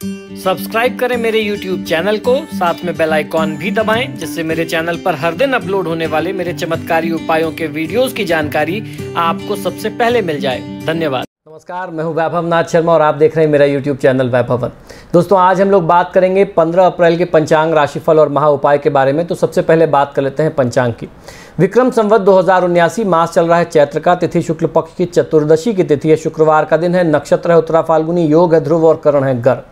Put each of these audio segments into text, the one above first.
Subscribe करें मेरे YouTube channel को, साथ में बेल आइकॉन भी दबाएं, जिससे मेरे चैनल पर हर दिन अपलोड होने वाले मेरे चमत्कारी उपायों के वीडियोस की जानकारी आपको सबसे पहले मिल जाए। धन्यवाद। नमस्कार, मैं हूं वैभव नाथ शर्मा और आप देख रहे हैं मेरा YouTube चैनल वैभवन। दोस्तों, आज हम लोग बात करेंगे 15 अप्रैल के पंचांग, राशिफल और महा उपाय के बारे में। तो सबसे पहले बात कर लेते हैं पंचांग की। विक्रम संवत 2079 मास चल रहा है चैत्र का, तिथि शुक्ल पक्ष की चतुर्दशी की तिथि है, शुक्रवार का दिन है, नक्षत्र है उत्तरा फाल्गुनी, योग है ध्रुव और करण है गर।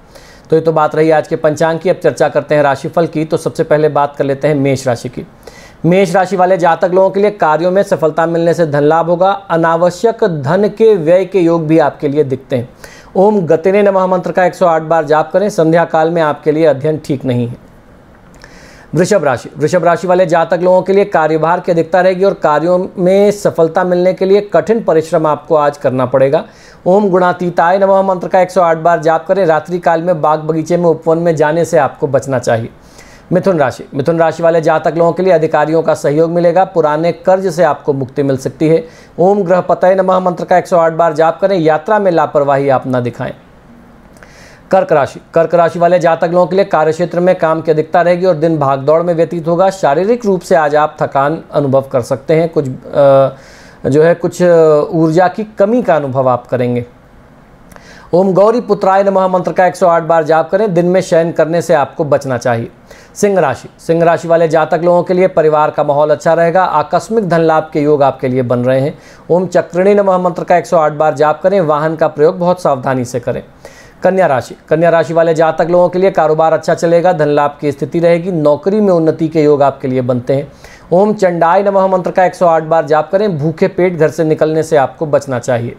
तो ये तो बात रही आज के पंचांग की। अब चर्चा करते हैं राशिफल की। तो सबसे पहले बात कर लेते हैं मेष राशि की। मेष राशि वाले जातक लोगों के लिए कार्यों में सफलता मिलने से धन लाभ होगा। अनावश्यक धन के व्यय के योग भी आपके लिए दिखते हैं। ओम गतिने नमः मंत्र का 108 बार जाप करें। संध्या काल में आपके लिए अध्ययन ठीक नहीं है। वृषभ राशि वाले जातक लोगों के लिए कार्यभार की अधिकता रहेगी और कार्यों में सफलता मिलने के लिए कठिन परिश्रम आपको आज करना पड़ेगा। ओम गुणातीताय नमः मंत्र का 108 बार जाप करें। रात्रि काल में बाग बगीचे में उपवन में जाने से आपको बचना चाहिए। मिथुन राशि वाले जातक लोगों के लिए अधिकारियों का सहयोग मिलेगा। पुराने कर्ज से आपको मुक्ति मिल सकती है। ओम ग्रहपतये नमः मंत्र का 108 बार जाप करें। यात्रा में लापरवाही आप न दिखाएं। कर्क राशि वाले जातक लोगों के लिए कार्यक्षेत्र में काम की अधिकता रहेगी और दिन भागदौड़ में व्यतीत होगा। शारीरिक रूप से आज आप थकान अनुभव कर सकते हैं। कुछ ऊर्जा की कमी का अनुभव आप करेंगे। ओम गौरी पुत्राय नमः मंत्र का 108 बार जाप करें। दिन में शयन करने से आपको बचना चाहिए। सिंह राशि वाले जातक लोगों के लिए परिवार का माहौल अच्छा रहेगा। आकस्मिक धन लाभ के योग आपके लिए बन रहे हैं। ओम चक्रिणी नमः मंत्र का 108 बार जाप करें। वाहन का प्रयोग बहुत सावधानी से करें। कन्या राशि वाले जातक लोगों के लिए कारोबार अच्छा चलेगा। धन लाभ की स्थिति रहेगी। नौकरी में उन्नति के योग आपके लिए बनते हैं। ओम चंडाय नमः मंत्र का 108 बार जाप करें। भूखे पेट घर से निकलने से आपको बचना चाहिए।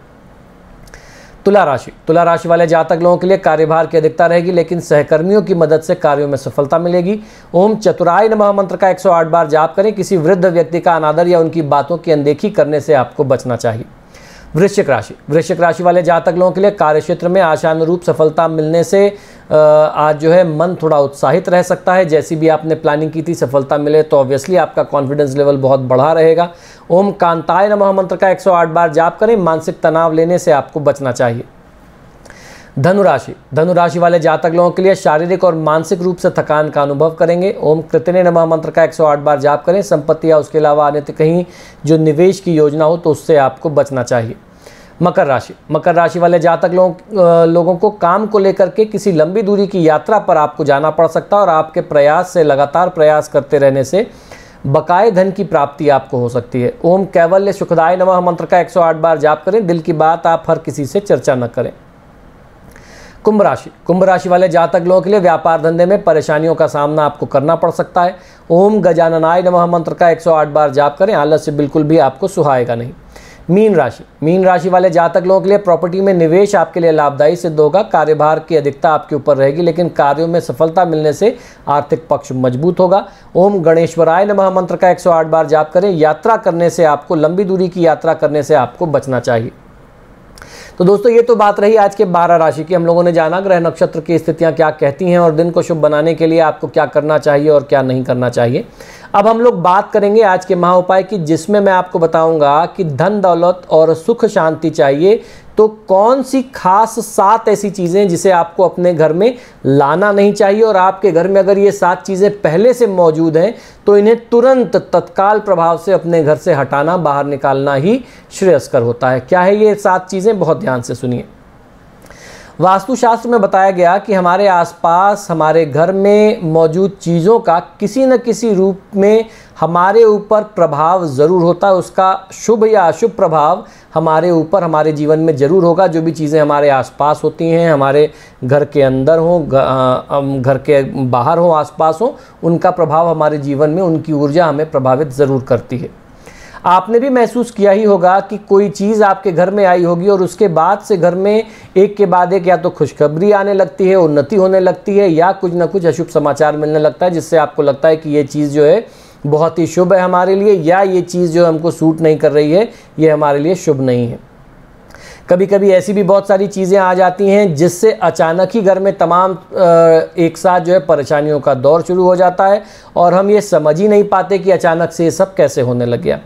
तुला राशि वाले जातक लोगों के लिए कार्यभार की अधिकता रहेगी, लेकिन सहकर्मियों की मदद से कार्यों में सफलता मिलेगी। ओम चतुराय नमः मंत्र का 108 बार जाप करें। किसी वृद्ध व्यक्ति का अनादर या उनकी बातों की अनदेखी करने से आपको बचना चाहिए। वृश्चिक राशि वाले जातक लोगों के लिए कार्यक्षेत्र में आशानुरूप सफलता मिलने से आज मन थोड़ा उत्साहित रह सकता है। जैसी भी आपने प्लानिंग की थी सफलता मिले तो ऑब्वियसली आपका कॉन्फिडेंस लेवल बहुत बढ़ा रहेगा। ओम कांताय नमः मंत्र का 108 बार जाप करें। मानसिक तनाव लेने से आपको बचना चाहिए। धनुराशि वाले जातक लोगों के लिए शारीरिक और मानसिक रूप से थकान का अनुभव करेंगे। ओम कृतने नमः मंत्र का 108 बार जाप करें। संपत्ति या उसके अलावा अन्य कहीं जो निवेश की योजना हो तो उससे आपको बचना चाहिए। मकर राशि वाले जातक लोगों को काम को लेकर के किसी लंबी दूरी की यात्रा पर आपको जाना पड़ सकता है और आपके प्रयास से लगातार प्रयास करते रहने से बकाए धन की प्राप्ति आपको हो सकती है। ओम कैवल्य सुखदाय नमः मंत्र का 108 बार जाप करें। दिल की बात आप हर किसी से चर्चा न करें। कुंभ राशि वाले जातक लोगों के लिए व्यापार धंधे में परेशानियों का सामना आपको करना पड़ सकता है। ओम गजाननाय नमः मंत्र का 108 बार जाप करें। आलस्य बिल्कुल भी आपको सुहाएगा नहीं। मीन राशि वाले जातक लोगों के लिए प्रॉपर्टी में निवेश आपके लिए लाभदायी सिद्ध होगा। कार्यभार की अधिकता आपके ऊपर रहेगी, लेकिन कार्यों में सफलता मिलने से आर्थिक पक्ष मजबूत होगा। ओम गणेश्वराय नमः मंत्र का 108 बार जाप करें। यात्रा करने से आपको, लंबी दूरी की यात्रा करने से आपको बचना चाहिए। तो दोस्तों, ये तो बात रही आज के 12 राशि की। हम लोगों ने जाना ग्रह नक्षत्र की स्थितियां क्या कहती हैं और दिन को शुभ बनाने के लिए आपको क्या करना चाहिए और क्या नहीं करना चाहिए। अब हम लोग बात करेंगे आज के महा उपाय की, जिसमें मैं आपको बताऊंगा कि धन दौलत और सुख शांति चाहिए तो कौन सी खास 7 ऐसी चीज़ें जिसे आपको अपने घर में लाना नहीं चाहिए, और आपके घर में अगर ये 7 चीज़ें पहले से मौजूद हैं तो इन्हें तुरंत तत्काल प्रभाव से अपने घर से हटाना, बाहर निकालना ही श्रेयस्कर होता है। क्या है ये 7 चीज़ें? बहुत ध्यान से सुनिए। वास्तुशास्त्र में बताया गया कि हमारे आसपास, हमारे घर में मौजूद चीज़ों का किसी न किसी रूप में हमारे ऊपर प्रभाव ज़रूर होता है। उसका शुभ या अशुभ प्रभाव हमारे ऊपर, हमारे जीवन में ज़रूर होगा। जो भी चीज़ें हमारे आसपास होती हैं, हमारे घर के अंदर हों, घर के बाहर हों, आसपास हों, उनका प्रभाव हमारे जीवन में, उनकी ऊर्जा हमें प्रभावित ज़रूर करती है। आपने भी महसूस किया ही होगा कि कोई चीज़ आपके घर में आई होगी और उसके बाद से घर में एक के बाद एक या तो खुशखबरी आने लगती है, उन्नति होने लगती है, या कुछ ना कुछ अशुभ समाचार मिलने लगता है, जिससे आपको लगता है कि ये चीज़ जो है बहुत ही शुभ है हमारे लिए, या ये चीज़ जो हमको सूट नहीं कर रही है, ये हमारे लिए शुभ नहीं है। कभी कभी ऐसी भी बहुत सारी चीज़ें आ जाती हैं जिससे अचानक ही घर में तमाम एक साथ जो है परेशानियों का दौर शुरू हो जाता है और हम ये समझ ही नहीं पाते कि अचानक से ये सब कैसे होने लग गया।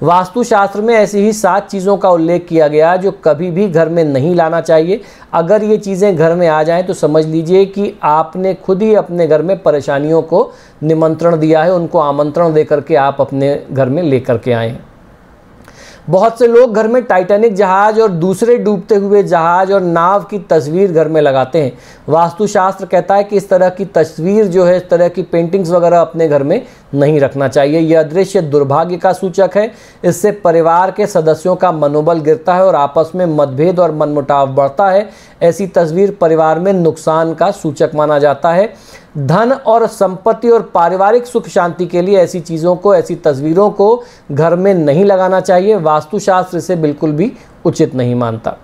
वास्तुशास्त्र में ऐसी ही 7 चीज़ों का उल्लेख किया गया जो कभी भी घर में नहीं लाना चाहिए। अगर ये चीज़ें घर में आ जाएं तो समझ लीजिए कि आपने खुद ही अपने घर में परेशानियों को निमंत्रण दिया है, उनको आमंत्रण दे करके आप अपने घर में लेकर के आए हैं। बहुत से लोग घर में टाइटैनिक जहाज और दूसरे डूबते हुए जहाज और नाव की तस्वीर घर में लगाते हैं। वास्तुशास्त्र कहता है कि इस तरह की तस्वीर जो है, इस तरह की पेंटिंग्स वगैरह अपने घर में नहीं रखना चाहिए। यह दृश्य दुर्भाग्य का सूचक है। इससे परिवार के सदस्यों का मनोबल गिरता है और आपस में मतभेद और मनमुटाव बढ़ता है। ऐसी तस्वीर परिवार में नुकसान का सूचक माना जाता है। धन और संपत्ति और पारिवारिक सुख शांति के लिए ऐसी चीज़ों को, ऐसी तस्वीरों को घर में नहीं लगाना चाहिए। वास्तुशास्त्र इसे बिल्कुल भी उचित नहीं मानता।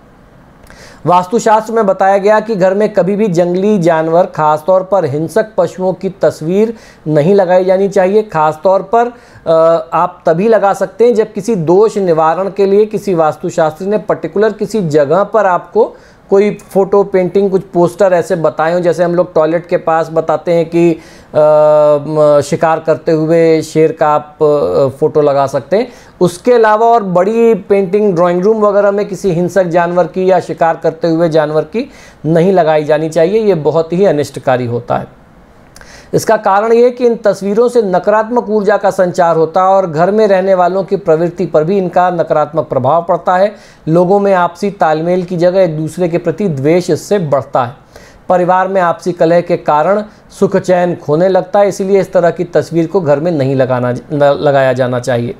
वास्तुशास्त्र में बताया गया कि घर में कभी भी जंगली जानवर, खासतौर पर हिंसक पशुओं की तस्वीर नहीं लगाई जानी चाहिए। खासतौर पर आप तभी लगा सकते हैं जब किसी दोष निवारण के लिए किसी वास्तुशास्त्री ने पर्टिकुलर किसी जगह पर आपको कोई फोटो, पेंटिंग, कुछ पोस्टर ऐसे बताए हों। जैसे हम लोग टॉयलेट के पास बताते हैं कि शिकार करते हुए शेर का आप फोटो लगा सकते हैं। उसके अलावा और बड़ी पेंटिंग ड्राइंग रूम वगैरह में किसी हिंसक जानवर की या शिकार करते हुए जानवर की नहीं लगाई जानी चाहिए। ये बहुत ही अनिष्टकारी होता है। इसका कारण ये है कि इन तस्वीरों से नकारात्मक ऊर्जा का संचार होता है और घर में रहने वालों की प्रवृत्ति पर भी इनका नकारात्मक प्रभाव पड़ता है। लोगों में आपसी तालमेल की जगह एक दूसरे के प्रति द्वेष इससे बढ़ता है। परिवार में आपसी कलह के कारण सुख चैन खोने लगता है। इसलिए इस तरह की तस्वीर को घर में नहीं लगाया जाना चाहिए।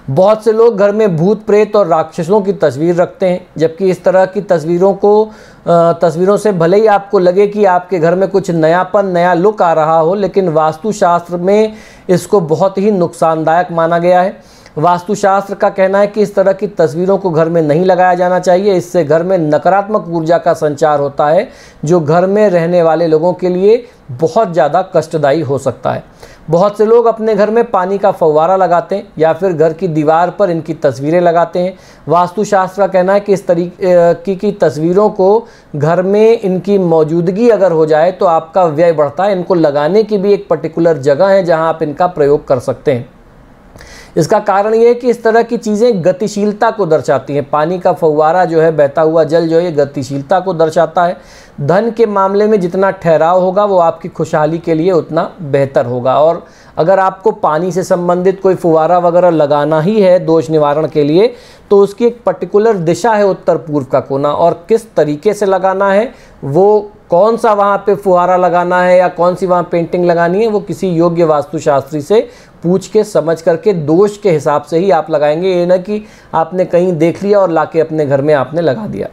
बहुत से लोग घर में भूत प्रेत और राक्षसों की तस्वीर रखते हैं, जबकि इस तरह की तस्वीरों से भले ही आपको लगे कि आपके घर में कुछ नयापन, नया लुक आ रहा हो, लेकिन वास्तुशास्त्र में इसको बहुत ही नुकसानदायक माना गया है। वास्तुशास्त्र का कहना है कि इस तरह की तस्वीरों को घर में नहीं लगाया जाना चाहिए। इससे घर में नकारात्मक ऊर्जा का संचार होता है जो घर में रहने वाले लोगों के लिए बहुत ज़्यादा कष्टदायी हो सकता है। बहुत से लोग अपने घर में पानी का फव्वारा लगाते हैं या फिर घर की दीवार पर इनकी तस्वीरें लगाते हैं। वास्तुशास्त्र का कहना है कि इस तरीके की तस्वीरों को घर में इनकी मौजूदगी अगर हो जाए तो आपका व्यय बढ़ता है। इनको लगाने की भी एक पर्टिकुलर जगह है जहां आप इनका प्रयोग कर सकते हैं। इसका कारण ये है कि इस तरह की चीज़ें गतिशीलता को दर्शाती हैं। पानी का फव्वारा जो है, बहता हुआ जल जो है, गतिशीलता को दर्शाता है। धन के मामले में जितना ठहराव होगा वो आपकी खुशहाली के लिए उतना बेहतर होगा। और अगर आपको पानी से संबंधित कोई फुवारा वगैरह लगाना ही है दोष निवारण के लिए, तो उसकी एक पर्टिकुलर दिशा है उत्तर पूर्व का कोना, और किस तरीके से लगाना है, वो कौन सा वहाँ पे फुहारा लगाना है या कौन सी वहाँ पेंटिंग लगानी है, वो किसी योग्य वास्तुशास्त्री से पूछ के समझ करके दोष के हिसाब से ही आप लगाएंगे। ये ना कि आपने कहीं देख लिया और लाके अपने घर में आपने लगा दिया।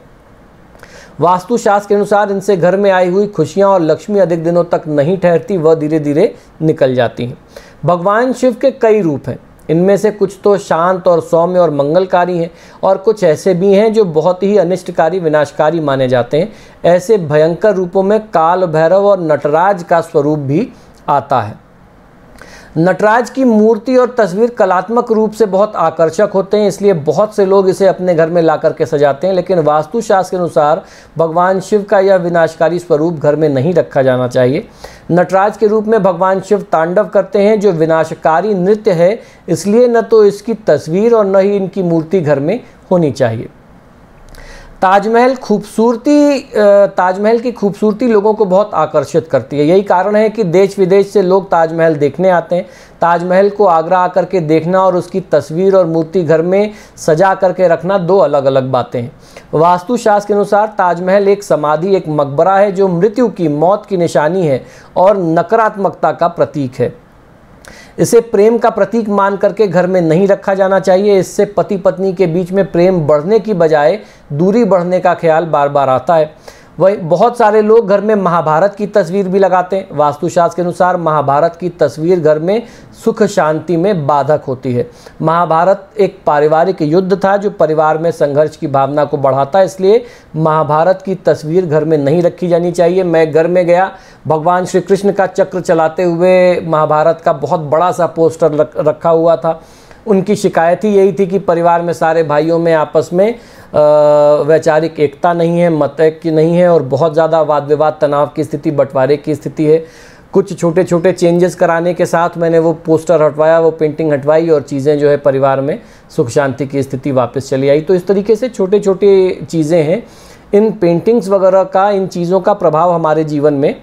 वास्तुशास्त्र के अनुसार इनसे घर में आई हुई खुशियाँ और लक्ष्मी अधिक दिनों तक नहीं ठहरती, वह धीरे धीरे निकल जाती हैं। भगवान शिव के कई रूप हैं। इनमें से कुछ तो शांत और सौम्य और मंगलकारी हैं, और कुछ ऐसे भी हैं जो बहुत ही अनिष्टकारी, विनाशकारी माने जाते हैं। ऐसे भयंकर रूपों में काल भैरव और नटराज का स्वरूप भी आता है। नटराज की मूर्ति और तस्वीर कलात्मक रूप से बहुत आकर्षक होते हैं, इसलिए बहुत से लोग इसे अपने घर में ला करके सजाते हैं। लेकिन वास्तुशास्त्र के अनुसार भगवान शिव का यह विनाशकारी स्वरूप घर में नहीं रखा जाना चाहिए। नटराज के रूप में भगवान शिव तांडव करते हैं, जो विनाशकारी नृत्य है, इसलिए न तो इसकी तस्वीर और न ही इनकी मूर्ति घर में होनी चाहिए। ताजमहल की खूबसूरती लोगों को बहुत आकर्षित करती है। यही कारण है कि देश विदेश से लोग ताजमहल देखने आते हैं। ताजमहल को आगरा आकर के देखना और उसकी तस्वीर और मूर्ति घर में सजा करके रखना दो अलग अलग बातें हैं। वास्तुशास्त्र के अनुसार ताजमहल एक समाधि, एक मकबरा है जो मृत्यु की, मौत की निशानी है और नकारात्मकता का प्रतीक है। इसे प्रेम का प्रतीक मान करके घर में नहीं रखा जाना चाहिए। इससे पति पत्नी के बीच में प्रेम बढ़ने की बजाय दूरी बढ़ने का ख्याल बार बार आता है। वही बहुत सारे लोग घर में महाभारत की तस्वीर भी लगाते हैं। वास्तुशास्त्र के अनुसार महाभारत की तस्वीर घर में सुख शांति में बाधक होती है। महाभारत एक पारिवारिक युद्ध था जो परिवार में संघर्ष की भावना को बढ़ाता है, इसलिए महाभारत की तस्वीर घर में नहीं रखी जानी चाहिए। मैं घर में गया, भगवान श्री कृष्ण का चक्र चलाते हुए महाभारत का बहुत बड़ा सा पोस्टर रखा हुआ था। उनकी शिकायत ही यही थी कि परिवार में सारे भाइयों में आपस में वैचारिक एकता नहीं है, मत ऐक्य नहीं है और बहुत ज़्यादा वाद विवाद, तनाव की स्थिति, बंटवारे की स्थिति है। कुछ छोटे छोटे चेंजेस कराने के साथ मैंने वो पोस्टर हटवाया, वो पेंटिंग हटवाई और चीज़ें जो है परिवार में सुख शांति की स्थिति वापस चली आई। तो इस तरीके से छोटे छोटे चीज़ें हैं। इन पेंटिंग्स वगैरह का, इन चीज़ों का प्रभाव हमारे जीवन में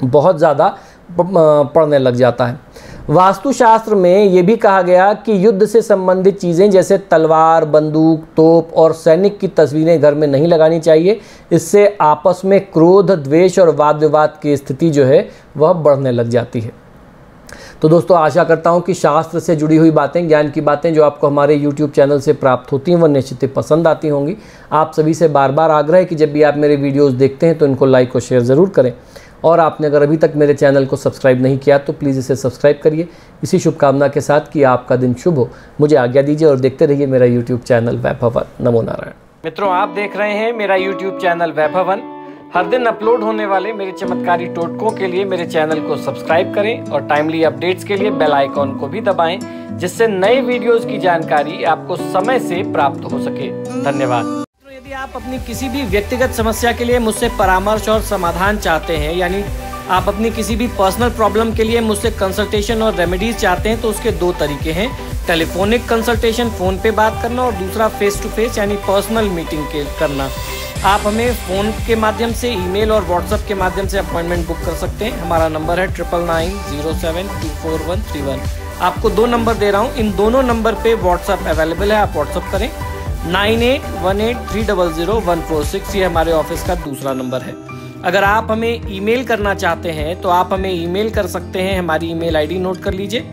बहुत ज़्यादा पड़ने लग जाता है। वास्तुशास्त्र में ये भी कहा गया कि युद्ध से संबंधित चीज़ें जैसे तलवार, बंदूक, तोप और सैनिक की तस्वीरें घर में नहीं लगानी चाहिए। इससे आपस में क्रोध, द्वेष और वाद विवाद की स्थिति जो है वह बढ़ने लग जाती है। तो दोस्तों, आशा करता हूँ कि शास्त्र से जुड़ी हुई बातें, ज्ञान की बातें जो आपको हमारे YouTube चैनल से प्राप्त होती हैं वह निश्चित ही पसंद आती होंगी। आप सभी से बार बार आग्रह है कि जब भी आप मेरे वीडियोज़ देखते हैं तो इनको लाइक और शेयर ज़रूर करें। और आपने अगर अभी तक मेरे चैनल को सब्सक्राइब नहीं किया तो प्लीज़ इसे सब्सक्राइब करिए। इसी शुभकामना के साथ कि आपका दिन शुभ हो, मुझे आज्ञा दीजिए और देखते रहिए मेरा YouTube चैनल वैभवन। नमो नारायण। मित्रों, आप देख रहे हैं मेरा YouTube चैनल वैभवन। हर दिन अपलोड होने वाले मेरे चमत्कारी टोटकों के लिए मेरे चैनल को सब्सक्राइब करें और टाइमली अपडेट्स के लिए बेल आइकॉन को भी दबाएं, जिससे नए वीडियोस की जानकारी आपको समय से प्राप्त हो सके। धन्यवाद। यदि आप अपनी किसी भी व्यक्तिगत समस्या के लिए मुझसे परामर्श और समाधान चाहते हैं, यानी आप अपनी किसी भी पर्सनल प्रॉब्लम के लिए मुझसे कंसल्टेशन और रेमेडीज चाहते हैं, तो उसके दो तरीके हैं। टेलीफोनिक कंसल्टेशन, फ़ोन पे बात करना, और दूसरा फेस टू फेस यानी पर्सनल मीटिंग करना। आप हमें फ़ोन के माध्यम से, ईमेल और व्हाट्सएप के माध्यम से अपॉइंटमेंट बुक कर सकते हैं। हमारा नंबर है 9990724131। आपको दो नंबर दे रहा हूँ, इन दोनों नंबर पे व्हाट्सएप अवेलेबल है, आप व्हाट्सएप करें। 9818300146 ये हमारे ऑफिस का दूसरा नंबर है। अगर आप हमें ईमेल करना चाहते हैं तो आप हमें ईमेल कर सकते हैं। हमारी ईमेल आईडी नोट कर लीजिए,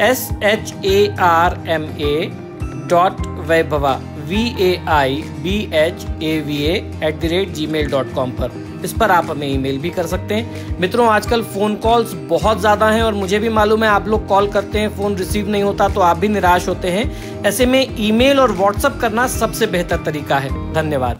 sharma.vaibhava vaibhava@gmail.com पर। इस पर आप हमें ईमेल भी कर सकते हैं। मित्रों, आजकल फ़ोन कॉल्स बहुत ज़्यादा हैं और मुझे भी मालूम है आप लोग कॉल करते हैं, फ़ोन रिसीव नहीं होता तो आप भी निराश होते हैं। ऐसे में ईमेल और व्हाट्सएप करना सबसे बेहतर तरीका है। धन्यवाद।